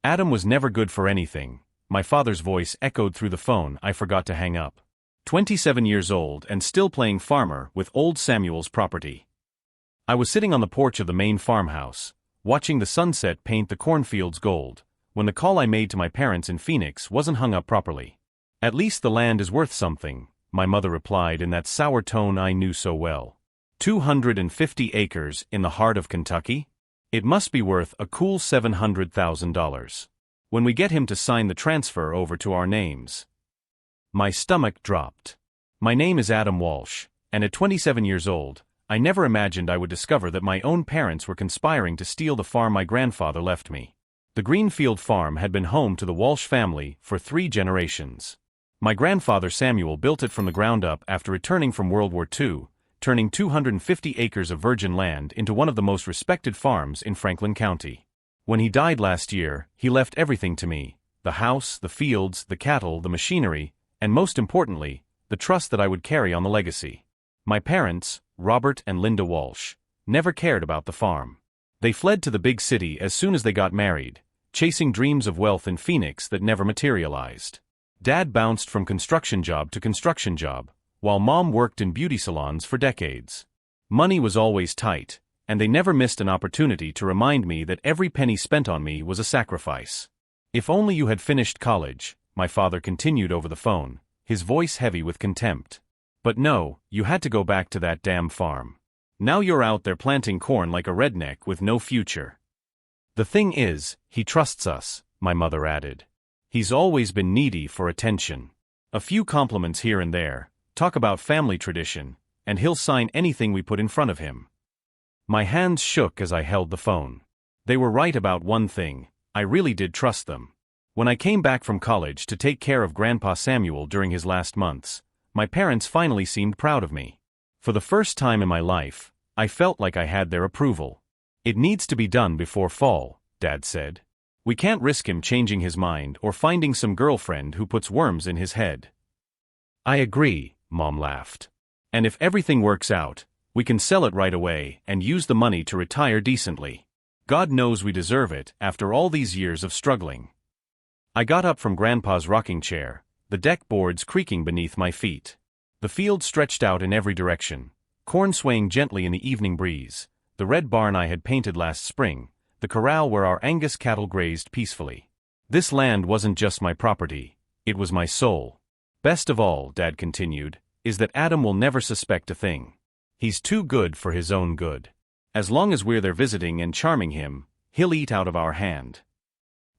Adam was never good for anything. My father's voice echoed through the phone. I forgot to hang up. 27 years old and still playing farmer with old Samuel's property. I was sitting on the porch of the main farmhouse, watching the sunset paint the cornfields gold, when the call I made to my parents in Phoenix wasn't hung up properly. "At least the land is worth something," my mother replied in that sour tone I knew so well. 250 acres in the heart of Kentucky? It must be worth a cool $700,000. When we get him to sign the transfer over to our names. My stomach dropped. My name is Adam Walsh, and at 27 years old, I never imagined I would discover that my own parents were conspiring to steal the farm my grandfather left me. The Greenfield farm had been home to the Walsh family for 3 generations. My grandfather Samuel built it from the ground up after returning from World War II, turning 250 acres of virgin land into one of the most respected farms in Franklin County. When he died last year, he left everything to me: the house, the fields, the cattle, the machinery, and most importantly, the trust that I would carry on the legacy. My parents, Robert and Linda Walsh, never cared about the farm. They fled to the big city as soon as they got married, chasing dreams of wealth in Phoenix that never materialized. Dad bounced from construction job to construction job, while Mom worked in beauty salons for decades. Money was always tight, and they never missed an opportunity to remind me that every penny spent on me was a sacrifice. "If only you had finished college," my father continued over the phone, his voice heavy with contempt. "But no, you had to go back to that damn farm. Now you're out there planting corn like a redneck with no future." "The thing is, he trusts us," my mother added. "He's always been needy for attention. A few compliments here and there, talk about family tradition, and he'll sign anything we put in front of him." My hands shook as I held the phone. They were right about one thing: I really did trust them. When I came back from college to take care of Grandpa Samuel during his last months, my parents finally seemed proud of me. For the first time in my life, I felt like I had their approval. "It needs to be done before fall," Dad said. "We can't risk him changing his mind or finding some girlfriend who puts worms in his head." "I agree," Mom laughed. "And if everything works out, we can sell it right away and use the money to retire decently. God knows we deserve it after all these years of struggling." I got up from Grandpa's rocking chair, the deck boards creaking beneath my feet. The field stretched out in every direction, corn swaying gently in the evening breeze, the red barn I had painted last spring, the corral where our Angus cattle grazed peacefully. This land wasn't just my property, it was my soul. "Best of all," Dad continued, "is that Adam will never suspect a thing. He's too good for his own good. As long as we're there visiting and charming him, he'll eat out of our hand."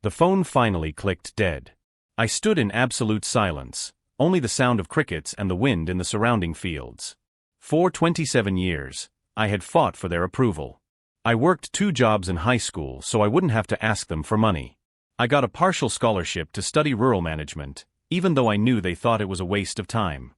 The phone finally clicked dead. I stood in absolute silence, only the sound of crickets and the wind in the surrounding fields. For 27 years, I had fought for their approval. I worked 2 jobs in high school so I wouldn't have to ask them for money. I got a partial scholarship to study rural management, even though I knew they thought it was a waste of time.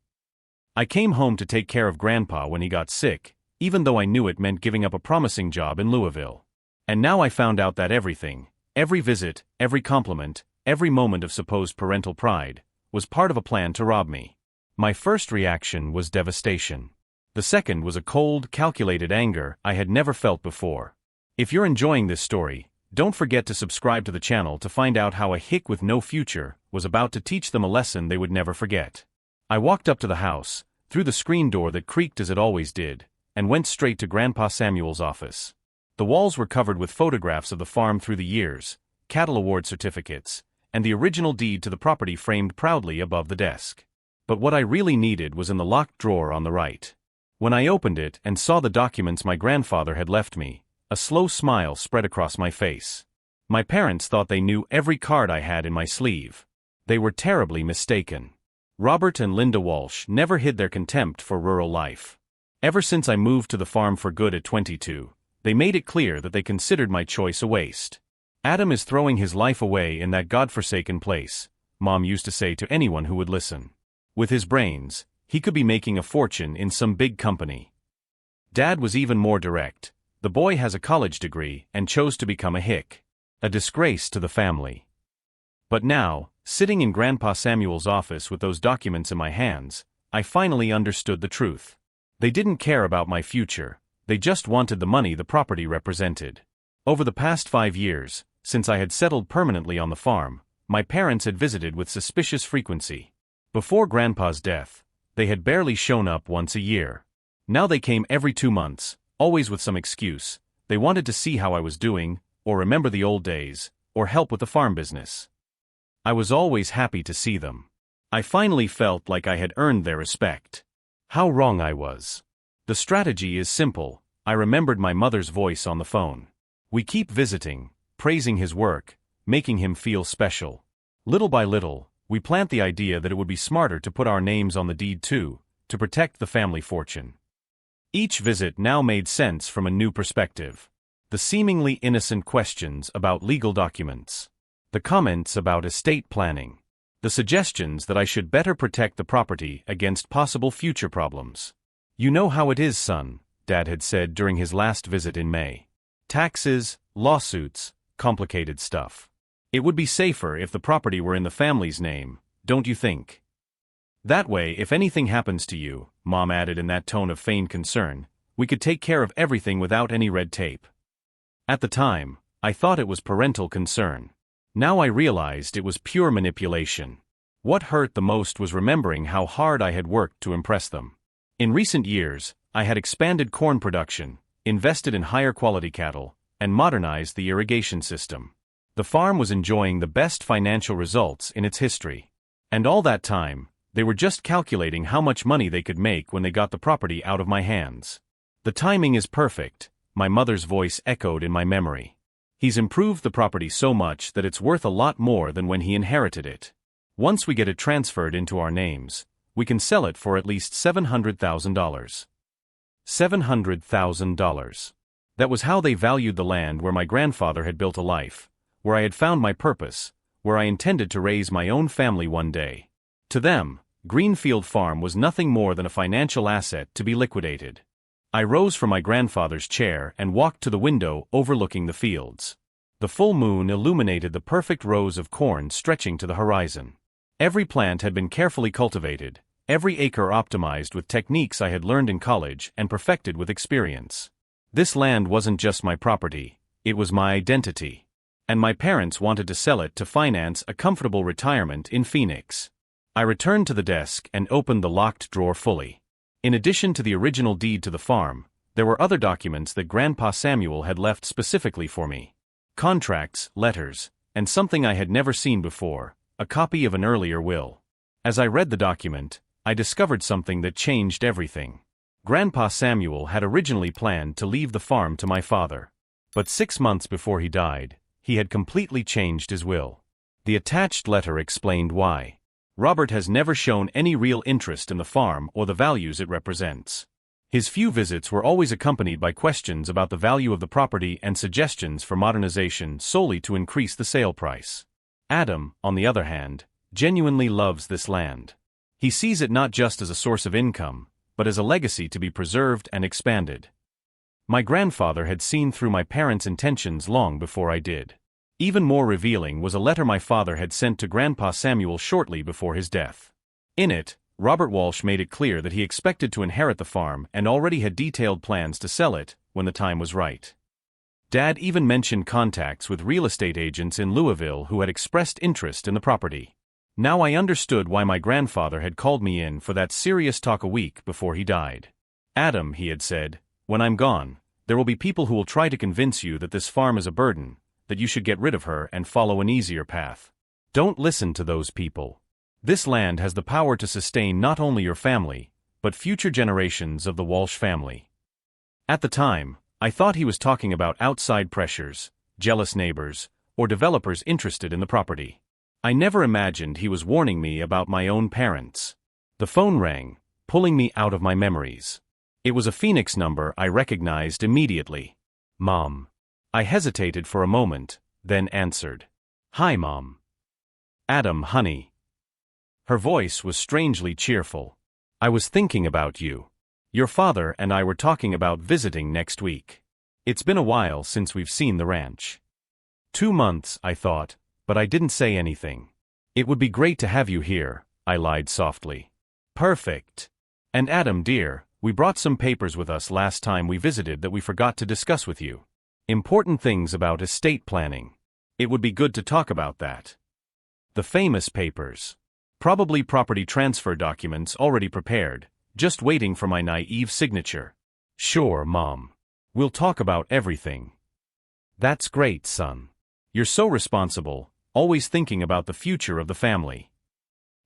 I came home to take care of Grandpa when he got sick, even though I knew it meant giving up a promising job in Louisville. And now I found out that everything, every visit, every compliment, every moment of supposed parental pride, was part of a plan to rob me. My first reaction was devastation. The second was a cold, calculated anger I had never felt before. If you're enjoying this story, don't forget to subscribe to the channel to find out how a hick with no future was about to teach them a lesson they would never forget. I walked up to the house, through the screen door that creaked as it always did, and went straight to Grandpa Samuel's office. The walls were covered with photographs of the farm through the years, cattle award certificates, and the original deed to the property framed proudly above the desk. But what I really needed was in the locked drawer on the right. When I opened it and saw the documents my grandfather had left me, a slow smile spread across my face. My parents thought they knew every card I had in my sleeve. They were terribly mistaken. Robert and Linda Walsh never hid their contempt for rural life. Ever since I moved to the farm for good at 22, they made it clear that they considered my choice a waste. "Adam is throwing his life away in that godforsaken place," Mom used to say to anyone who would listen. "With his brains, he could be making a fortune in some big company." Dad was even more direct. "The boy has a college degree and chose to become a hick. A disgrace to the family." But now, sitting in Grandpa Samuel's office with those documents in my hands, I finally understood the truth. They didn't care about my future, they just wanted the money the property represented. Over the past 5 years, since I had settled permanently on the farm, my parents had visited with suspicious frequency. Before Grandpa's death, they had barely shown up once a year. Now they came every 2 months, always with some excuse. They wanted to see how I was doing, or remember the old days, or help with the farm business. I was always happy to see them. I finally felt like I had earned their respect. How wrong I was. The strategy is simple. I remembered my mother's voice on the phone. We keep visiting, praising his work, making him feel special. Little by little, we plant the idea that it would be smarter to put our names on the deed too, to protect the family fortune. Each visit now made sense from a new perspective. The seemingly innocent questions about legal documents. The comments about estate planning. The suggestions that I should better protect the property against possible future problems. "You know how it is, son," Dad had said during his last visit in May. "Taxes, lawsuits, complicated stuff. It would be safer if the property were in the family's name, don't you think? That way, if anything happens to you," Mom added in that tone of feigned concern, "we could take care of everything without any red tape." At the time, I thought it was parental concern. Now I realized it was pure manipulation. What hurt the most was remembering how hard I had worked to impress them. In recent years, I had expanded corn production, invested in higher quality cattle, and modernized the irrigation system. The farm was enjoying the best financial results in its history. And all that time, they were just calculating how much money they could make when they got the property out of my hands. "The timing is perfect," my mother's voice echoed in my memory. "He's improved the property so much that it's worth a lot more than when he inherited it. Once we get it transferred into our names, we can sell it for at least $700,000. $700,000. That was how they valued the land where my grandfather had built a life, where I had found my purpose, where I intended to raise my own family one day. To them, Greenfield Farm was nothing more than a financial asset to be liquidated. I rose from my grandfather's chair and walked to the window overlooking the fields. The full moon illuminated the perfect rows of corn stretching to the horizon. Every plant had been carefully cultivated, every acre optimized with techniques I had learned in college and perfected with experience. This land wasn't just my property, it was my identity. And my parents wanted to sell it to finance a comfortable retirement in Phoenix. I returned to the desk and opened the locked drawer fully. In addition to the original deed to the farm, there were other documents that Grandpa Samuel had left specifically for me. Contracts, letters, and something I had never seen before, a copy of an earlier will. As I read the document, I discovered something that changed everything. Grandpa Samuel had originally planned to leave the farm to my father. But 6 months before he died, he had completely changed his will. The attached letter explained why. "Robert has never shown any real interest in the farm or the values it represents. His few visits were always accompanied by questions about the value of the property and suggestions for modernization solely to increase the sale price. Adam, on the other hand, genuinely loves this land. He sees it not just as a source of income, but as a legacy to be preserved and expanded." My grandfather had seen through my parents' intentions long before I did. Even more revealing was a letter my father had sent to Grandpa Samuel shortly before his death. In it, Robert Walsh made it clear that he expected to inherit the farm and already had detailed plans to sell it when the time was right. Dad even mentioned contacts with real estate agents in Louisville who had expressed interest in the property. Now I understood why my grandfather had called me in for that serious talk a week before he died. "Adam," he had said, "when I'm gone, there will be people who will try to convince you that this farm is a burden, that you should get rid of her and follow an easier path. Don't listen to those people. This land has the power to sustain not only your family, but future generations of the Walsh family." At the time, I thought he was talking about outside pressures, jealous neighbors, or developers interested in the property. I never imagined he was warning me about my own parents. The phone rang, pulling me out of my memories. It was a Phoenix number I recognized immediately. "Mom." I hesitated for a moment, then answered. "Hi, Mom." "Adam, honey." Her voice was strangely cheerful. "I was thinking about you. Your father and I were talking about visiting next week. It's been a while since we've seen the ranch." 2 months, I thought, but I didn't say anything. "It would be great to have you here," I lied softly. "Perfect. And Adam, dear, we brought some papers with us last time we visited that we forgot to discuss with you. Important things about estate planning. It would be good to talk about that. The famous papers. Probably property transfer documents already prepared, just waiting for my naive signature. Sure, Mom. We'll talk about everything. That's great, son. You're so responsible, always thinking about the future of the family.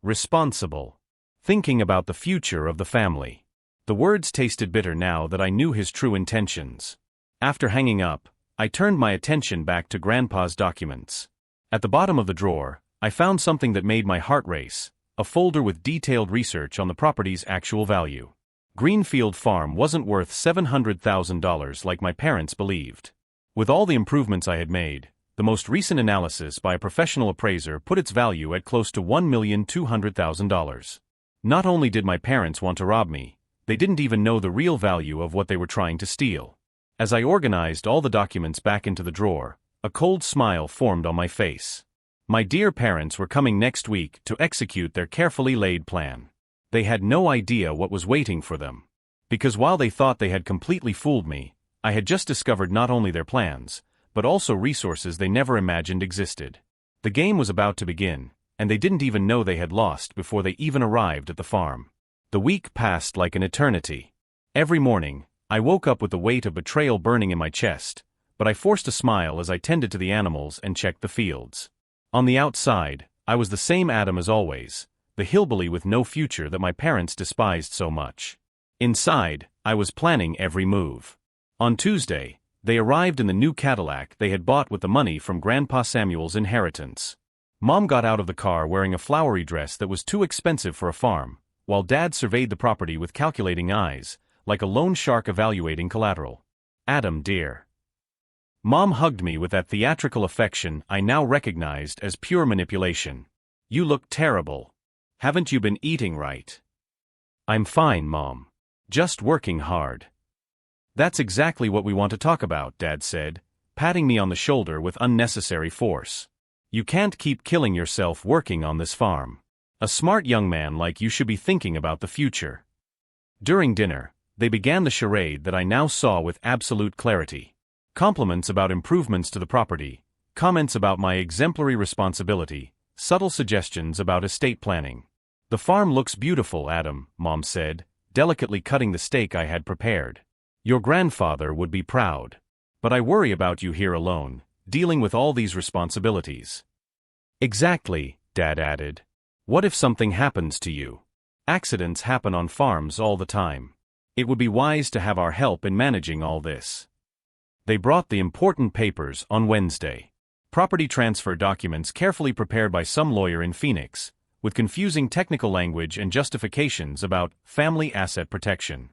Responsible. Thinking about the future of the family. The words tasted bitter now that I knew his true intentions. After hanging up, I turned my attention back to Grandpa's documents. At the bottom of the drawer, I found something that made my heart race, a folder with detailed research on the property's actual value. Greenfield Farm wasn't worth $700,000 like my parents believed. With all the improvements I had made, the most recent analysis by a professional appraiser put its value at close to $1,200,000. Not only did my parents want to rob me, they didn't even know the real value of what they were trying to steal. As I organized all the documents back into the drawer, a cold smile formed on my face. My dear parents were coming next week to execute their carefully laid plan. They had no idea what was waiting for them. Because while they thought they had completely fooled me, I had just discovered not only their plans, but also resources they never imagined existed. The game was about to begin, and they didn't even know they had lost before they even arrived at the farm. The week passed like an eternity. Every morning, I woke up with the weight of betrayal burning in my chest, but I forced a smile as I tended to the animals and checked the fields. On the outside, I was the same Adam as always, the hillbilly with no future that my parents despised so much. Inside, I was planning every move. On Tuesday, they arrived in the new Cadillac they had bought with the money from Grandpa Samuel's inheritance. Mom got out of the car wearing a flowery dress that was too expensive for a farm, while Dad surveyed the property with calculating eyes, like a loan shark evaluating collateral. Adam, dear. Mom hugged me with that theatrical affection I now recognized as pure manipulation. You look terrible. Haven't you been eating right? I'm fine, Mom. Just working hard. That's exactly what we want to talk about, Dad said, patting me on the shoulder with unnecessary force. You can't keep killing yourself working on this farm. A smart young man like you should be thinking about the future. During dinner, they began the charade that I now saw with absolute clarity. Compliments about improvements to the property, comments about my exemplary responsibility, subtle suggestions about estate planning. The farm looks beautiful, Adam, Mom said, delicately cutting the steak I had prepared. Your grandfather would be proud. But I worry about you here alone, dealing with all these responsibilities. Exactly, Dad added. What if something happens to you? Accidents happen on farms all the time. It would be wise to have our help in managing all this. They brought the important papers on Wednesday. Property transfer documents carefully prepared by some lawyer in Phoenix, with confusing technical language and justifications about family asset protection.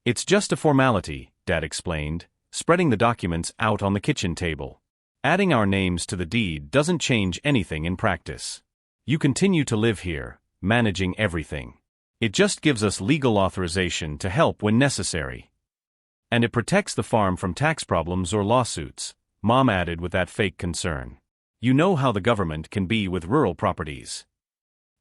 It's just a formality, Dad explained, spreading the documents out on the kitchen table. Adding our names to the deed doesn't change anything in practice. You continue to live here, managing everything. It just gives us legal authorization to help when necessary. And it protects the farm from tax problems or lawsuits, Mom added with that fake concern. You know how the government can be with rural properties.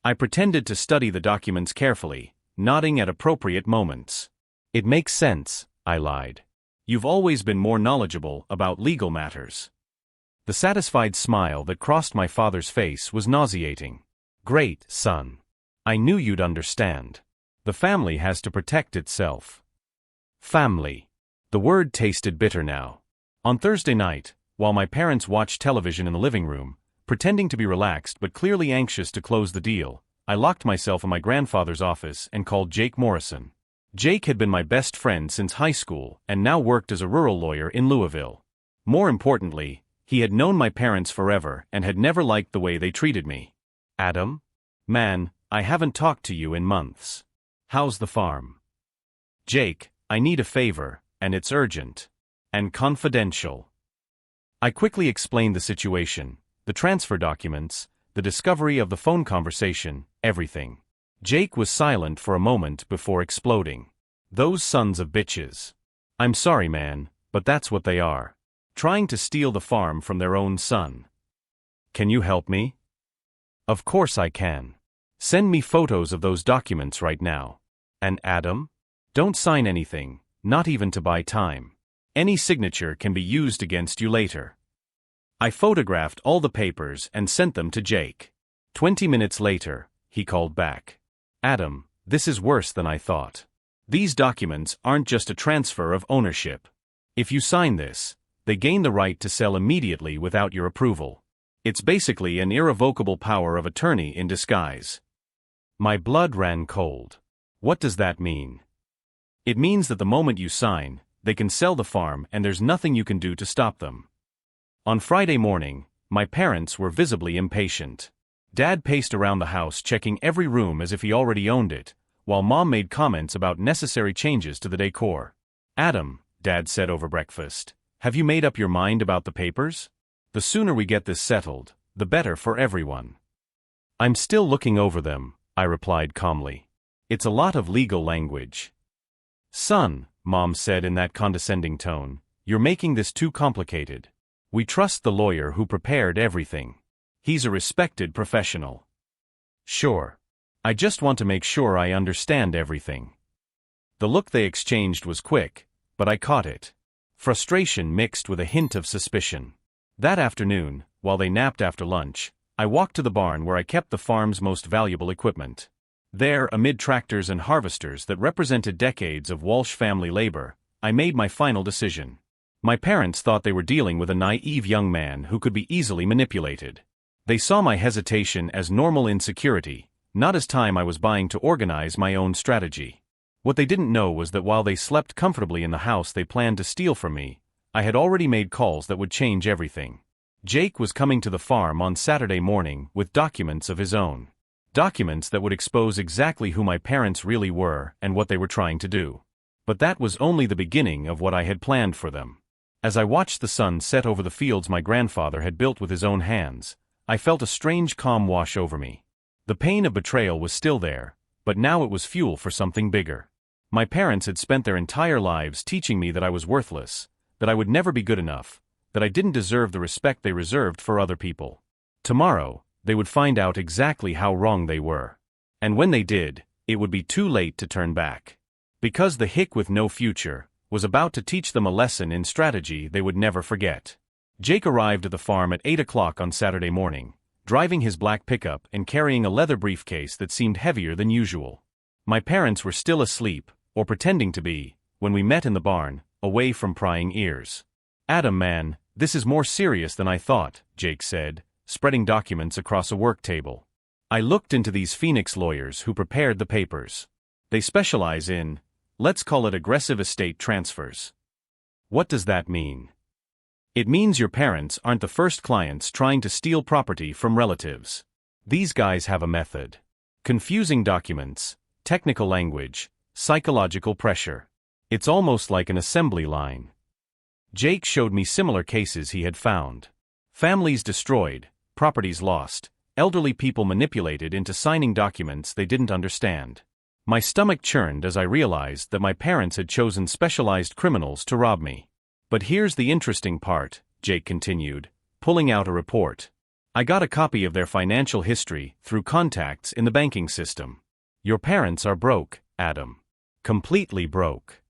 I pretended to study the documents carefully, nodding at appropriate moments. It makes sense, I lied. You've always been more knowledgeable about legal matters. The satisfied smile that crossed my father's face was nauseating. Great, son. I knew you'd understand. The family has to protect itself. Family. The word tasted bitter now. On Thursday night, while my parents watched television in the living room, pretending to be relaxed but clearly anxious to close the deal, I locked myself in my grandfather's office and called Jake Morrison. Jake had been my best friend since high school and now worked as a rural lawyer in Louisville. More importantly, he had known my parents forever and had never liked the way they treated me. Adam? Man, I haven't talked to you in months. How's the farm? Jake, I need a favor, and it's urgent. And confidential. I quickly explained the situation, the transfer documents, the discovery of the phone conversation, everything. Jake was silent for a moment before exploding. Those sons of bitches. I'm sorry, man, but that's what they are. Trying to steal the farm from their own son. Can you help me? Of course I can. Send me photos of those documents right now. And Adam? Don't sign anything, not even to buy time. Any signature can be used against you later. I photographed all the papers and sent them to Jake. 20 minutes later, he called back. Adam, this is worse than I thought. These documents aren't just a transfer of ownership. If you sign this, they gain the right to sell immediately without your approval. It's basically an irrevocable power of attorney in disguise. My blood ran cold. What does that mean? It means that the moment you sign, they can sell the farm and there's nothing you can do to stop them. On Friday morning, my parents were visibly impatient. Dad paced around the house checking every room as if he already owned it, while Mom made comments about necessary changes to the decor. Adam, Dad said over breakfast, have you made up your mind about the papers? The sooner we get this settled, the better for everyone. I'm still looking over them, I replied calmly. It's a lot of legal language. Son, Mom said in that condescending tone, you're making this too complicated. We trust the lawyer who prepared everything. He's a respected professional. Sure. I just want to make sure I understand everything. The look they exchanged was quick, but I caught it. Frustration mixed with a hint of suspicion. That afternoon, while they napped after lunch, I walked to the barn where I kept the farm's most valuable equipment. There, amid tractors and harvesters that represented decades of Walsh family labor, I made my final decision. My parents thought they were dealing with a naive young man who could be easily manipulated. They saw my hesitation as normal insecurity, not as time I was buying to organize my own strategy. What they didn't know was that while they slept comfortably in the house they planned to steal from me, I had already made calls that would change everything. Jake was coming to the farm on Saturday morning with documents of his own. Documents that would expose exactly who my parents really were and what they were trying to do. But that was only the beginning of what I had planned for them. As I watched the sun set over the fields my grandfather had built with his own hands, I felt a strange calm wash over me. The pain of betrayal was still there, but now it was fuel for something bigger. My parents had spent their entire lives teaching me that I was worthless, that I would never be good enough, that I didn't deserve the respect they reserved for other people. Tomorrow, they would find out exactly how wrong they were. And when they did, it would be too late to turn back. Because the hick with no future was about to teach them a lesson in strategy they would never forget. Jake arrived at the farm at 8 o'clock on Saturday morning, driving his black pickup and carrying a leather briefcase that seemed heavier than usual. My parents were still asleep, or pretending to be, when we met in the barn, away from prying ears. Adam, man, this is more serious than I thought, Jake said, spreading documents across a work table. I looked into these Phoenix lawyers who prepared the papers. They specialize in, let's call it aggressive estate transfers. What does that mean? It means your parents aren't the first clients trying to steal property from relatives. These guys have a method. Confusing documents, technical language, psychological pressure. It's almost like an assembly line. Jake showed me similar cases he had found. Families destroyed, properties lost, elderly people manipulated into signing documents they didn't understand. My stomach churned as I realized that my parents had chosen specialized criminals to rob me. But here's the interesting part, Jake continued, pulling out a report. I got a copy of their financial history through contacts in the banking system. Your parents are broke, Adam. Completely broke.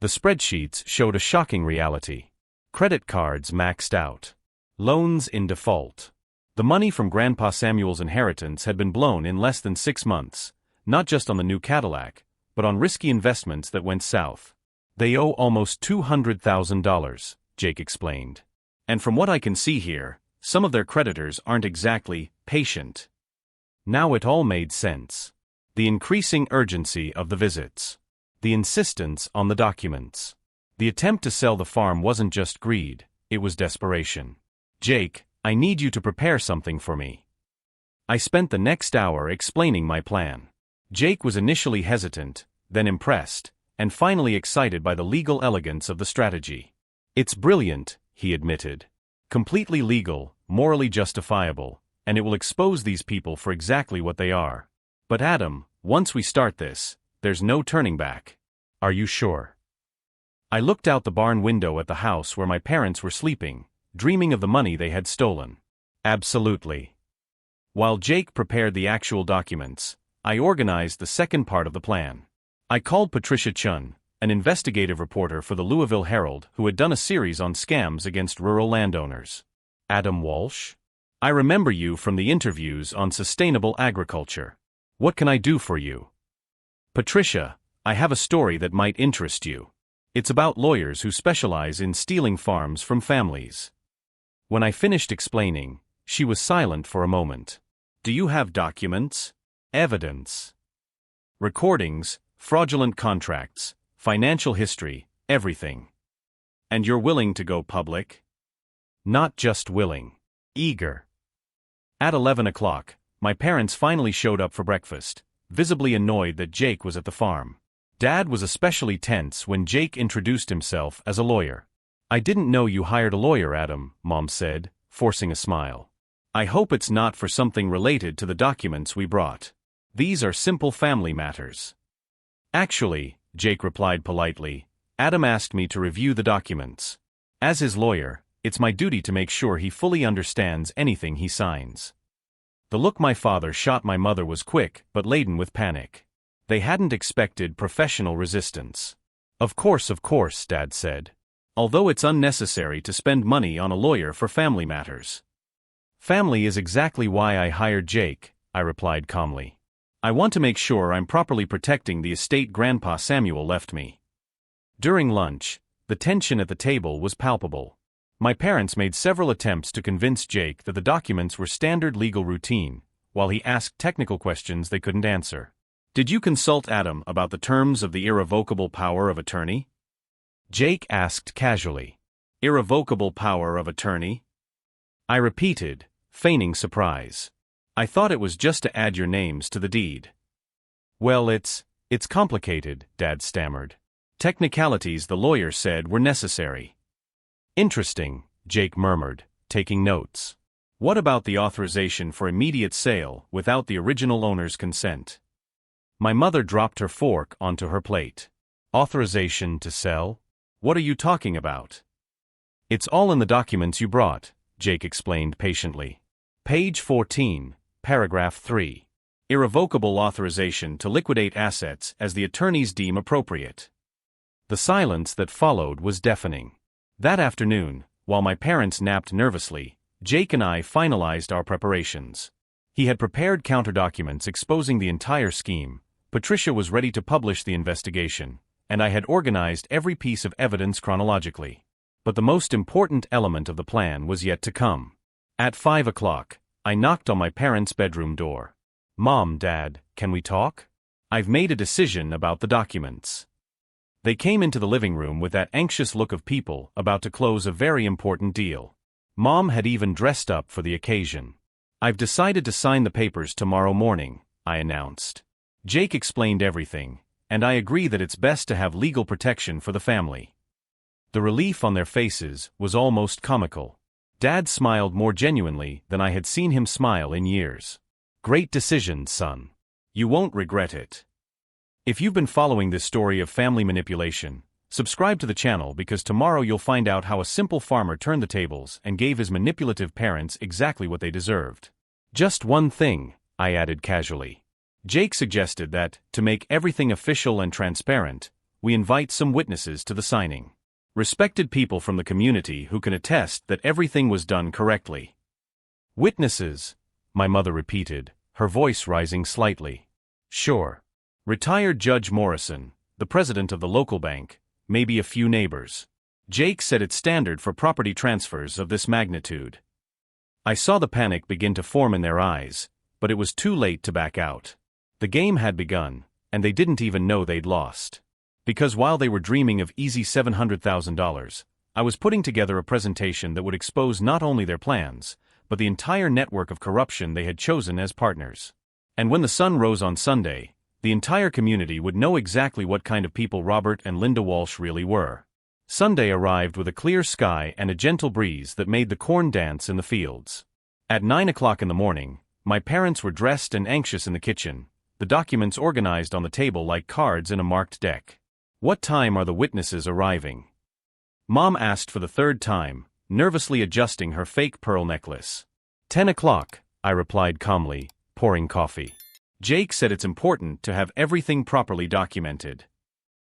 The spreadsheets showed a shocking reality. Credit cards maxed out. Loans in default. The money from Grandpa Samuel's inheritance had been blown in less than 6 months, not just on the new Cadillac, but on risky investments that went south. They owe almost $200,000, Jake explained. And from what I can see here, some of their creditors aren't exactly patient. Now it all made sense. The increasing urgency of the visits. The insistence on the documents. The attempt to sell the farm wasn't just greed, it was desperation. Jake, I need you to prepare something for me. I spent the next hour explaining my plan. Jake was initially hesitant, then impressed, and finally excited by the legal elegance of the strategy. It's brilliant, he admitted. Completely legal, morally justifiable, and it will expose these people for exactly what they are. But Adam, once we start this, there's no turning back. Are you sure? I looked out the barn window at the house where my parents were sleeping, dreaming of the money they had stolen. Absolutely. While Jake prepared the actual documents, I organized the second part of the plan. I called Patricia Chun, an investigative reporter for the Louisville Herald who had done a series on scams against rural landowners. Adam Walsh? I remember you from the interviews on sustainable agriculture. What can I do for you? Patricia, I have a story that might interest you. It's about lawyers who specialize in stealing farms from families. When I finished explaining, she was silent for a moment. Do you have documents? Evidence? Recordings, fraudulent contracts, financial history, everything. And you're willing to go public? Not just willing. Eager. At 11 o'clock, my parents finally showed up for breakfast, visibly annoyed that Jake was at the farm. Dad was especially tense when Jake introduced himself as a lawyer. I didn't know you hired a lawyer, Adam, Mom said, forcing a smile. I hope it's not for something related to the documents we brought. These are simple family matters. Actually, Jake replied politely, Adam asked me to review the documents. As his lawyer, it's my duty to make sure he fully understands anything he signs. The look my father shot my mother was quick but laden with panic. They hadn't expected professional resistance. Of course, Dad said. Although it's unnecessary to spend money on a lawyer for family matters. Family is exactly why I hired Jake, I replied calmly. I want to make sure I'm properly protecting the estate Grandpa Samuel left me. During lunch, the tension at the table was palpable. My parents made several attempts to convince Jake that the documents were standard legal routine, while he asked technical questions they couldn't answer. Did you consult Adam about the terms of the irrevocable power of attorney? Jake asked casually. Irrevocable power of attorney? I repeated, feigning surprise. I thought it was just to add your names to the deed. Well, it's complicated, Dad stammered. Technicalities the lawyer said were necessary. Interesting, Jake murmured, taking notes. What about the authorization for immediate sale without the original owner's consent? My mother dropped her fork onto her plate. Authorization to sell? What are you talking about? It's all in the documents you brought, Jake explained patiently. Page 14, paragraph 3. Irrevocable authorization to liquidate assets as the attorneys deem appropriate. The silence that followed was deafening. That afternoon, while my parents napped nervously, Jake and I finalized our preparations. He had prepared counter-documents exposing the entire scheme, Patricia was ready to publish the investigation, and I had organized every piece of evidence chronologically. But the most important element of the plan was yet to come. At 5 o'clock, I knocked on my parents' bedroom door. Mom, Dad, can we talk? I've made a decision about the documents. They came into the living room with that anxious look of people about to close a very important deal. Mom had even dressed up for the occasion. I've decided to sign the papers tomorrow morning, I announced. Jake explained everything, and I agree that it's best to have legal protection for the family. The relief on their faces was almost comical. Dad smiled more genuinely than I had seen him smile in years. Great decision, son. You won't regret it. If you've been following this story of family manipulation, subscribe to the channel because tomorrow you'll find out how a simple farmer turned the tables and gave his manipulative parents exactly what they deserved. Just one thing, I added casually. Jake suggested that, to make everything official and transparent, we invite some witnesses to the signing. Respected people from the community who can attest that everything was done correctly. Witnesses, my mother repeated, her voice rising slightly. Sure. Retired Judge Morrison, the president of the local bank, maybe a few neighbors. Jake said it's standard for property transfers of this magnitude. I saw the panic begin to form in their eyes, but it was too late to back out. The game had begun, and they didn't even know they'd lost. Because while they were dreaming of easy $700,000, I was putting together a presentation that would expose not only their plans, but the entire network of corruption they had chosen as partners. And when the sun rose on Sunday, the entire community would know exactly what kind of people Robert and Linda Walsh really were. Sunday arrived with a clear sky and a gentle breeze that made the corn dance in the fields. At 9 o'clock in the morning, my parents were dressed and anxious in the kitchen, the documents organized on the table like cards in a marked deck. What time are the witnesses arriving? Mom asked for the third time, nervously adjusting her fake pearl necklace. 10 o'clock, I replied calmly, pouring coffee. Jake said it's important to have everything properly documented.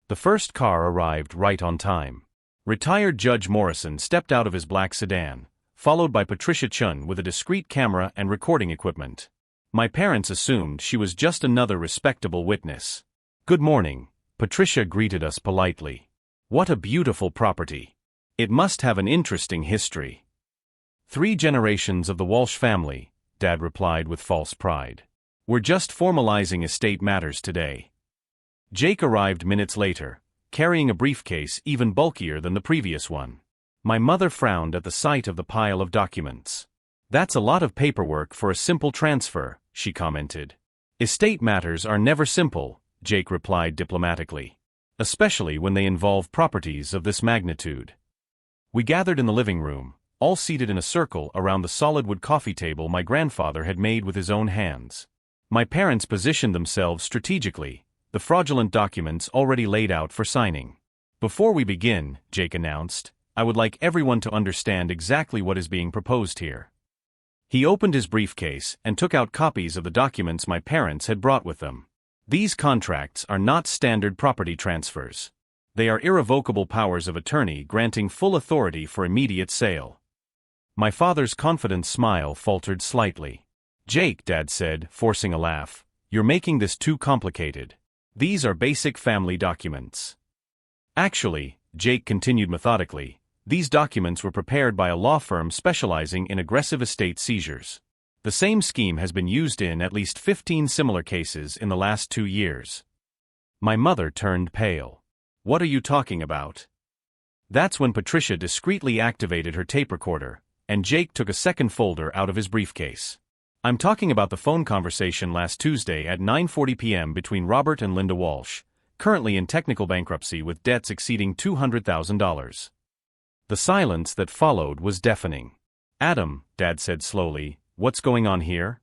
The first car arrived right on time. Retired Judge Morrison stepped out of his black sedan, followed by Patricia Chun with a discreet camera and recording equipment. My parents assumed she was just another respectable witness. "Good morning," Patricia greeted us politely. "What a beautiful property. It must have an interesting history." "3 generations of the Walsh family," Dad replied with false pride. "We're just formalizing estate matters today." Jake arrived minutes later, carrying a briefcase even bulkier than the previous one. My mother frowned at the sight of the pile of documents. "That's a lot of paperwork for a simple transfer," she commented. "Estate matters are never simple," Jake replied diplomatically. "Especially when they involve properties of this magnitude." We gathered in the living room, all seated in a circle around the solid wood coffee table my grandfather had made with his own hands. My parents positioned themselves strategically, the fraudulent documents already laid out for signing. "Before we begin," Jake announced, "I would like everyone to understand exactly what is being proposed here." He opened his briefcase and took out copies of the documents my parents had brought with them. "These contracts are not standard property transfers. They are irrevocable powers of attorney granting full authority for immediate sale." My father's confident smile faltered slightly. "Jake," Dad said, forcing a laugh, "you're making this too complicated. These are basic family documents." "Actually," Jake continued methodically, "these documents were prepared by a law firm specializing in aggressive estate seizures. The same scheme has been used in at least 15 similar cases in the last 2 years." My mother turned pale. "What are you talking about?" That's when Patricia discreetly activated her tape recorder, and Jake took a second folder out of his briefcase. "I'm talking about the phone conversation last Tuesday at 9:40 p.m. between Robert and Linda Walsh, currently in technical bankruptcy with debts exceeding $200,000. The silence that followed was deafening. "Adam," Dad said slowly, "what's going on here?"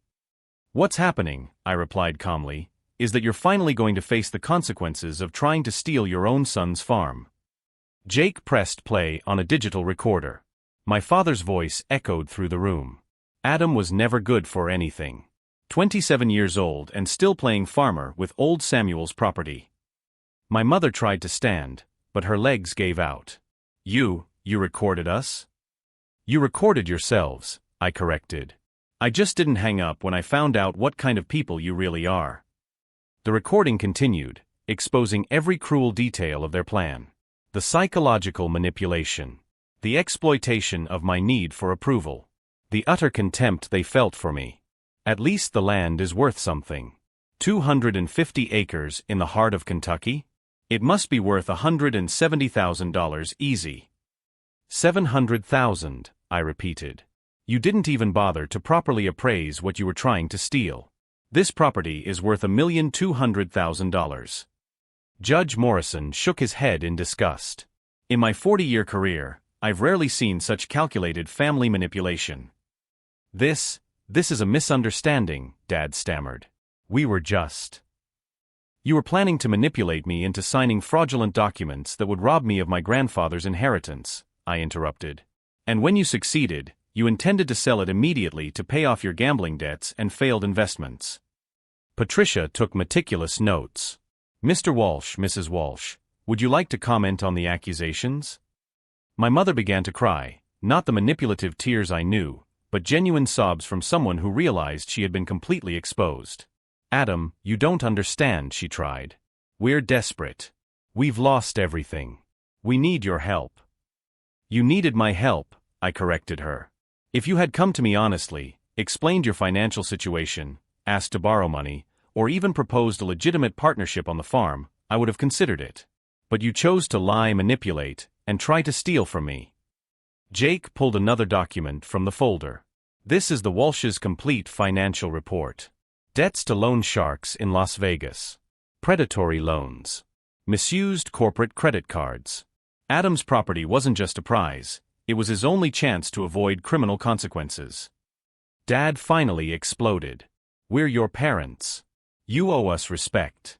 "What's happening," I replied calmly, "is that you're finally going to face the consequences of trying to steal your own son's farm." Jake pressed play on a digital recorder. My father's voice echoed through the room. Adam was never good for anything. 27 years old and still playing farmer with old Samuel's property. My mother tried to stand, but her legs gave out. You recorded us?" "You recorded yourselves," I corrected. "I just didn't hang up when I found out what kind of people you really are." The recording continued, exposing every cruel detail of their plan. The psychological manipulation. The exploitation of my need for approval. The utter contempt they felt for me. "At least the land is worth something. 250 acres in the heart of Kentucky? It must be worth $170,000 easy." $700,000, I repeated. "You didn't even bother to properly appraise what you were trying to steal. This property is worth $1,200,000. Judge Morrison shook his head in disgust. "In my 40-year career, I've rarely seen such calculated family manipulation." This is a misunderstanding," Dad stammered. "We were just—" "You were planning to manipulate me into signing fraudulent documents that would rob me of my grandfather's inheritance," I interrupted. "And when you succeeded, you intended to sell it immediately to pay off your gambling debts and failed investments." Patricia took meticulous notes. "Mr. Walsh, Mrs. Walsh, would you like to comment on the accusations?" My mother began to cry, not the manipulative tears I knew, but genuine sobs from someone who realized she had been completely exposed. "Adam, you don't understand," she tried. "We're desperate. We've lost everything. We need your help." "You needed my help," I corrected her. "If you had come to me honestly, explained your financial situation, asked to borrow money, or even proposed a legitimate partnership on the farm, I would have considered it. But you chose to lie, manipulate, and try to steal from me." Jake pulled another document from the folder. "This is the Walsh's complete financial report. Debts to loan sharks in Las Vegas. Predatory loans. Misused corporate credit cards. Adam's property wasn't just a prize, it was his only chance to avoid criminal consequences." Dad finally exploded. "We're your parents. You owe us respect."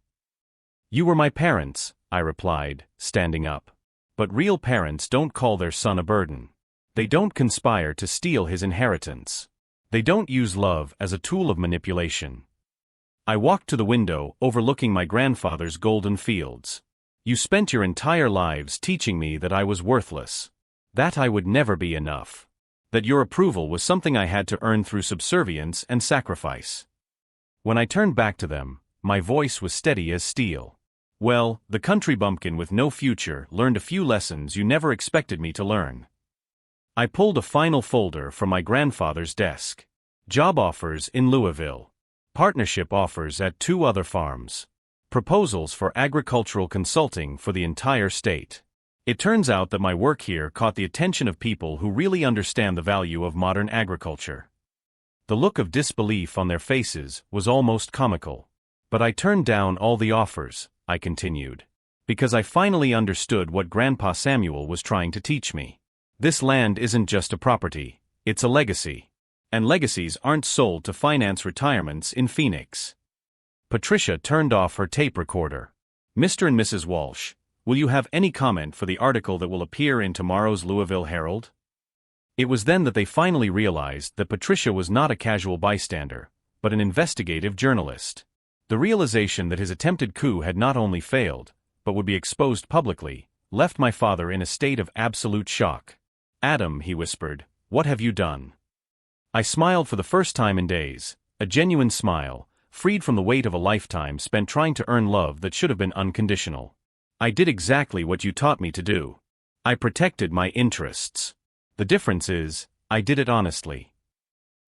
"You were my parents," I replied, standing up. "But real parents don't call their son a burden. They don't conspire to steal his inheritance. They don't use love as a tool of manipulation." I walked to the window overlooking my grandfather's golden fields. "You spent your entire lives teaching me that I was worthless. That I would never be enough. That your approval was something I had to earn through subservience and sacrifice. When I turned back to them, my voice was steady as steel. Well, the country bumpkin with no future learned a few lessons you never expected me to learn. I pulled a final folder from my grandfather's desk. Job offers in Louisville. Partnership offers at 2 other farms. Proposals for agricultural consulting for the entire state. It turns out that my work here caught the attention of people who really understand the value of modern agriculture. The look of disbelief on their faces was almost comical. But I turned down all the offers, I continued, because I finally understood what Grandpa Samuel was trying to teach me. This land isn't just a property, it's a legacy. And legacies aren't sold to finance retirements in Phoenix. Patricia turned off her tape recorder. Mr. and Mrs. Walsh, will you have any comment for the article that will appear in tomorrow's Louisville Herald? It was then that they finally realized that Patricia was not a casual bystander, but an investigative journalist. The realization that his attempted coup had not only failed, but would be exposed publicly, left my father in a state of absolute shock. "Adam," he whispered, "what have you done?" I smiled for the first time in days, a genuine smile, freed from the weight of a lifetime spent trying to earn love that should have been unconditional. "I did exactly what you taught me to do. I protected my interests. The difference is, I did it honestly."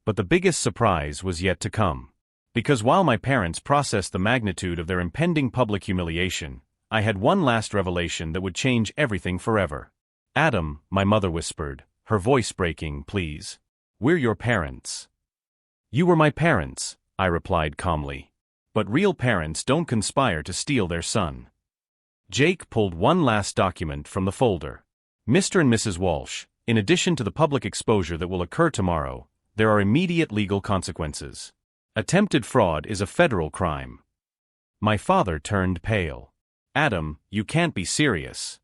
But the biggest surprise was yet to come. Because while my parents processed the magnitude of their impending public humiliation, I had one last revelation that would change everything forever. "Adam," my mother whispered, her voice breaking, "please. We're your parents." "You were my parents," I replied calmly. "But real parents don't conspire to steal their son." Jake pulled one last document from the folder. "Mr. and Mrs. Walsh, in addition to the public exposure that will occur tomorrow, there are immediate legal consequences. Attempted fraud is a federal crime." My father turned pale. "Adam, you can't be serious."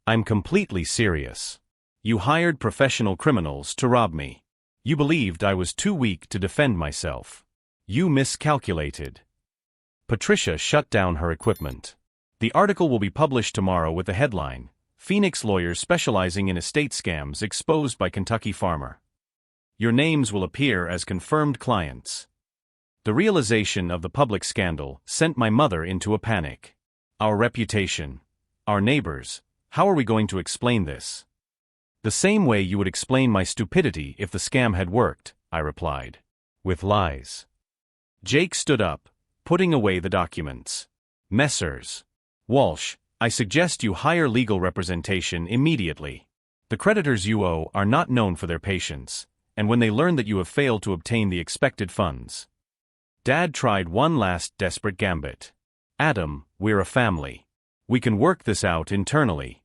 "I'm completely serious. You hired professional criminals to rob me. You believed I was too weak to defend myself. You miscalculated." Patricia shut down her equipment. "The article will be published tomorrow with the headline, 'Phoenix Lawyers Specializing in Estate Scams Exposed by Kentucky Farmer.' Your names will appear as confirmed clients." The realization of the public scandal sent my mother into a panic. "Our reputation. Our neighbors. How are we going to explain this?" "The same way you would explain my stupidity if the scam had worked," I replied. "With lies." Jake stood up, putting away the documents. "Messrs. Walsh, I suggest you hire legal representation immediately. The creditors you owe are not known for their patience, and when they learn that you have failed to obtain the expected funds." Dad tried one last desperate gambit. "Adam, we're a family. We can work this out internally."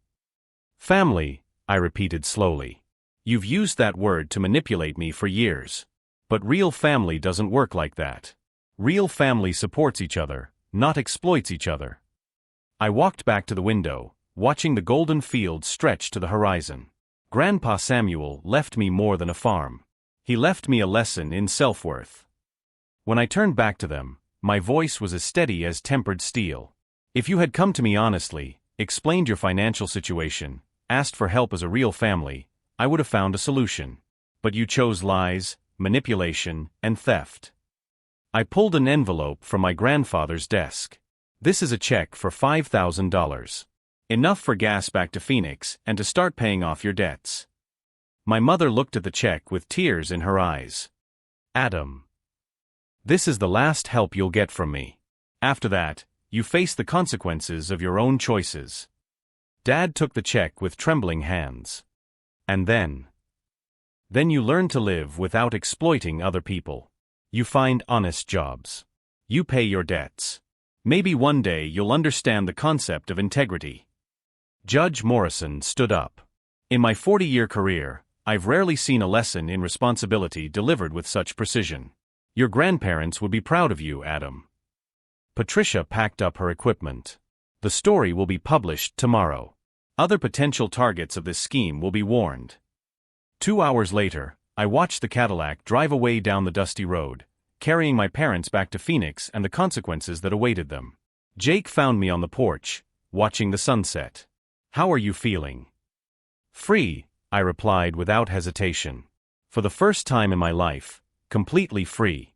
"Family," I repeated slowly. "You've used that word to manipulate me for years. But real family doesn't work like that. Real family supports each other, not exploits each other." I walked back to the window, watching the golden fields stretch to the horizon. Grandpa Samuel left me more than a farm. He left me a lesson in self-worth. When I turned back to them, my voice was as steady as tempered steel. "If you had come to me honestly, explained your financial situation, asked for help as a real family, I would have found a solution. But you chose lies, manipulation, and theft." I pulled an envelope from my grandfather's desk. "This is a check for $5,000. Enough for gas back to Phoenix and to start paying off your debts." My mother looked at the check with tears in her eyes. "Adam, this is the last help you'll get from me. After that, you face the consequences of your own choices." Dad took the check with trembling hands. "And then you learn to live without exploiting other people. You find honest jobs. You pay your debts. Maybe one day you'll understand the concept of integrity." Judge Morrison stood up. "In my 40-year career, I've rarely seen a lesson in responsibility delivered with such precision. Your grandparents would be proud of you, Adam." Patricia packed up her equipment. "The story will be published tomorrow. Other potential targets of this scheme will be warned." 2 hours later, I watched the Cadillac drive away down the dusty road, carrying my parents back to Phoenix and the consequences that awaited them. Jake found me on the porch, watching the sunset. "How are you feeling?" "Free," I replied without hesitation. For the first time in my life, completely free.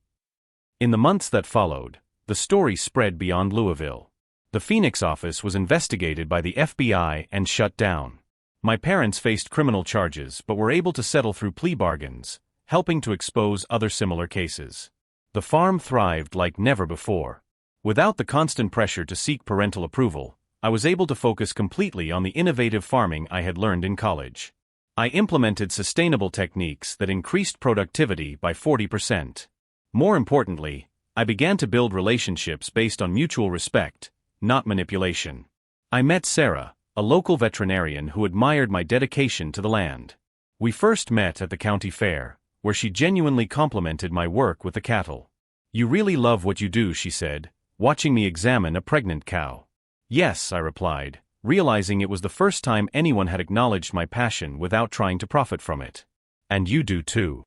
In the months that followed, the story spread beyond Louisville. The Phoenix office was investigated by the FBI and shut down. My parents faced criminal charges but were able to settle through plea bargains, helping to expose other similar cases. The farm thrived like never before. Without the constant pressure to seek parental approval, I was able to focus completely on the innovative farming I had learned in college. I implemented sustainable techniques that increased productivity by 40%. More importantly, I began to build relationships based on mutual respect, not manipulation. I met Sarah, a local veterinarian who admired my dedication to the land. We first met at the county fair, where she genuinely complimented my work with the cattle. "You really love what you do," she said, watching me examine a pregnant cow. "Yes," I replied, realizing it was the first time anyone had acknowledged my passion without trying to profit from it. "And you do too."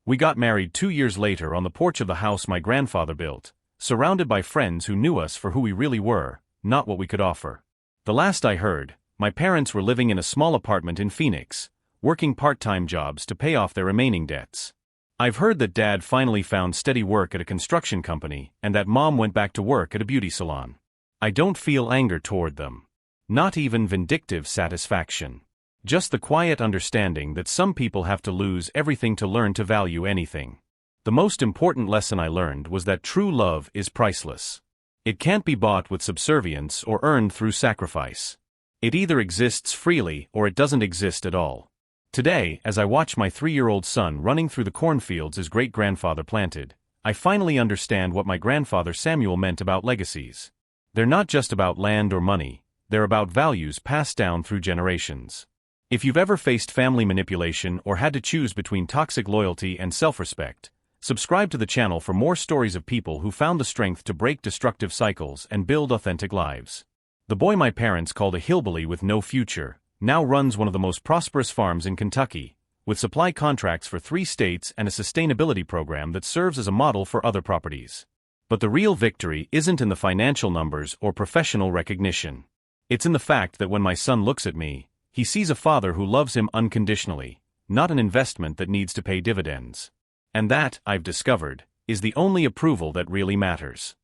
We got married 2 years later on the porch of the house my grandfather built, surrounded by friends who knew us for who we really were, not what we could offer. The last I heard, my parents were living in a small apartment in Phoenix, working part-time jobs to pay off their remaining debts. I've heard that Dad finally found steady work at a construction company and that Mom went back to work at a beauty salon. I don't feel anger toward them. Not even vindictive satisfaction. Just the quiet understanding that some people have to lose everything to learn to value anything. The most important lesson I learned was that true love is priceless. It can't be bought with subservience or earned through sacrifice. It either exists freely or it doesn't exist at all. Today, as I watch my 3-year-old son running through the cornfields his great-grandfather planted, I finally understand what my grandfather Samuel meant about legacies. They're not just about land or money, they're about values passed down through generations. If you've ever faced family manipulation or had to choose between toxic loyalty and self-respect, subscribe to the channel for more stories of people who found the strength to break destructive cycles and build authentic lives. The boy my parents called a hillbilly with no future now runs one of the most prosperous farms in Kentucky, with supply contracts for 3 states and a sustainability program that serves as a model for other properties. But the real victory isn't in the financial numbers or professional recognition. It's in the fact that when my son looks at me, he sees a father who loves him unconditionally, not an investment that needs to pay dividends. And that, I've discovered, is the only approval that really matters.